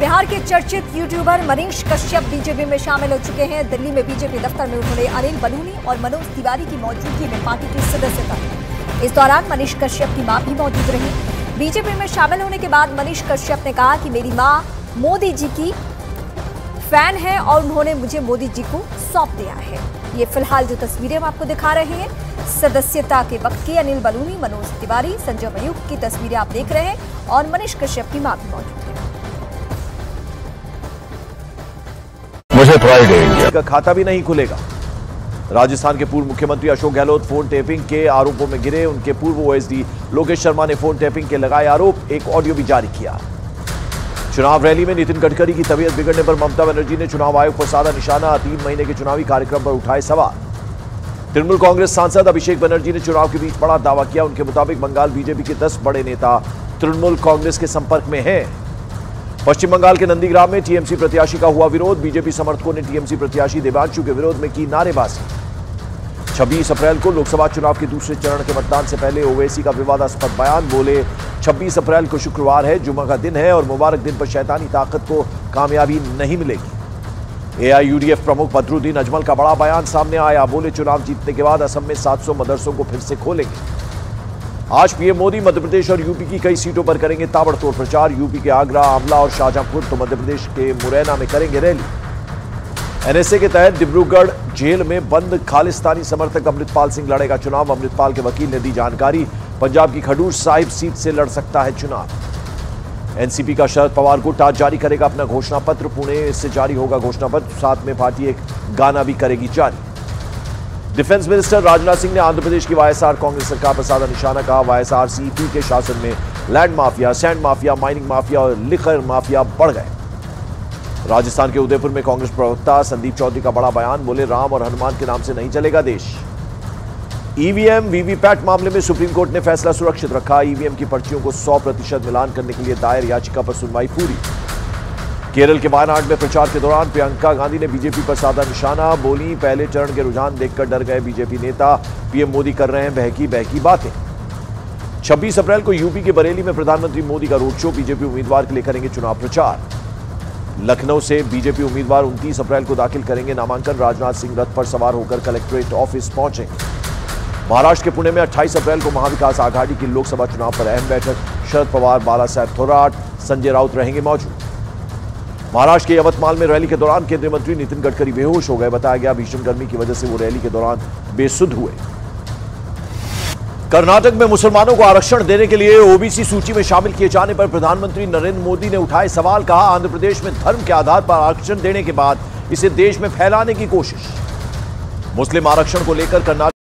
बिहार के चर्चित YouTuber Manish Kashyap BJP में शामिल हो चुके हैं। दिल्ली में बीजेपी दफ्तर में उन्होंने अनिल बलूनी और मनोज तिवारी की मौजूदगी में पार्टी की सदस्यता ली। इस दौरान मनीष कश्यप की मां भी मौजूद रही। बीजेपी में शामिल होने के बाद मनीष कश्यप ने कहा कि मेरी मां मोदी जी की फैन है और उन्होंने मुझे मोदी जी को सौंप दिया है। ये फिलहाल जो तस्वीरें हम आपको दिखा रहे हैं सदस्यता के वक्त की अनिल बलूनी, मनोज तिवारी, संजय मयूख की तस्वीरें आप देख रहे हैं और मनीष कश्यप की मां भी मौजूद है। मुझे प्राइड है इंडिया का खाता भी नहीं खुलेगा। राजस्थान के पूर्व मुख्यमंत्री अशोक गहलोत फोन टैपिंग के आरोपों में घिरे। उनके पूर्व ओएसडी लोकेश शर्मा ने फोन टैपिंग के लगाए आरोप, एक ऑडियो भी जारी किया। चुनाव रैली में नितिन गडकरी की तबीयत बिगड़ने पर ममता बनर्जी ने चुनाव आयोग पर साधा निशाना। 3 महीने के चुनावी कार्यक्रम पर उठाए सवाल। तृणमूल कांग्रेस सांसद अभिषेक बनर्जी ने चुनाव के बीच बड़ा दावा किया। उनके मुताबिक बंगाल बीजेपी के 10 बड़े नेता तृणमूल कांग्रेस के संपर्क में हैं। पश्चिम बंगाल के नंदीग्राम में टीएमसी प्रत्याशी का हुआ विरोध। बीजेपी समर्थकों ने टीएमसी प्रत्याशी देवांशु के विरोध में की नारेबाजी। 26 अप्रैल को लोकसभा चुनाव के दूसरे चरण के मतदान से पहले ओवैसी का विवादास्पद बयान। बोले 26 अप्रैल को शुक्रवार है, जुमा का दिन है और मुबारक दिन पर शैतानी ताकत को कामयाबी नहीं मिलेगी। एआईयूडीएफ प्रमुख बदरुद्दीन अजमल का बड़ा बयान सामने आया। बोले चुनाव जीतने के बाद असम में 700 मदरसों को फिर से खोलेंगे। आज पीएम मोदी मध्य प्रदेश और यूपी की कई सीटों पर करेंगे ताबड़तोड़ प्रचार। यूपी के आगरा, आंवला और शाहजहांपुर तो मध्य प्रदेश के मुरैना में करेंगे रैली। एनएसए के तहत डिब्रूगढ़ जेल में बंद खालिस्तानी समर्थक अमृतपाल सिंह लड़ेगा चुनाव। अमृतपाल के वकील ने दी जानकारी। पंजाब की खडूर साहिब सीट से लड़ सकता है चुनाव। एनसीपी का शरद पवार गुट आज जारी करेगा अपना घोषणा पत्र। पुणे से जारी होगा घोषणा पत्र। साथ में पार्टी एक गाना भी करेगी जारी। डिफेंस मिनिस्टर राजनाथ सिंह ने आंध्र प्रदेश की वाईएसआर कांग्रेस सरकार पर साधा निशाना। कहा वाईएसआर सीपी के शासन में land mafia, sand mafia, mining mafia और लिकर माफिया बढ़ गए। राजस्थान के उदयपुर में कांग्रेस प्रवक्ता संदीप चौधरी का बड़ा बयान। बोले राम और हनुमान के नाम से नहीं चलेगा देश। ईवीएम वीवीपैट मामले में सुप्रीम कोर्ट ने फैसला सुरक्षित रखा। ईवीएम की पर्चियों को 100% मिलान करने के लिए दायर याचिका पर सुनवाई पूरी। केरल के वायनाड में प्रचार के दौरान प्रियंका गांधी ने बीजेपी पर साधा निशाना। बोली पहले चरण के रुझान देखकर डर गए बीजेपी नेता। पीएम मोदी कर रहे हैं बहकी बहकी बातें। 26 अप्रैल को यूपी के बरेली में प्रधानमंत्री मोदी का रोड शो। बीजेपी उम्मीदवार के लिए करेंगे चुनाव प्रचार। लखनऊ से बीजेपी उम्मीदवार 29 अप्रैल को दाखिल करेंगे नामांकन। राजनाथ सिंह रथ पर सवार होकर कलेक्ट्रेट ऑफिस पहुंचेंगे। महाराष्ट्र के पुणे में 28 अप्रैल को महाविकास आघाड़ी की लोकसभा चुनाव पर अहम बैठक। शरद पवार, बालासाहेब थोराट, संजय राउत रहेंगे मौजूद। महाराष्ट्र के यवतमाल में रैली के दौरान केंद्रीय मंत्री नितिन गडकरी बेहोश हो गए। बताया गया भीषण गर्मी की वजह से वो रैली के दौरान बेसुध हुए। कर्नाटक में मुसलमानों को आरक्षण देने के लिए ओबीसी सूची में शामिल किए जाने पर प्रधानमंत्री नरेंद्र मोदी ने उठाए सवाल। कहा आंध्र प्रदेश में धर्म के आधार पर आरक्षण देने के बाद इसे देश में फैलाने की कोशिश। मुस्लिम आरक्षण को लेकर कर्नाटक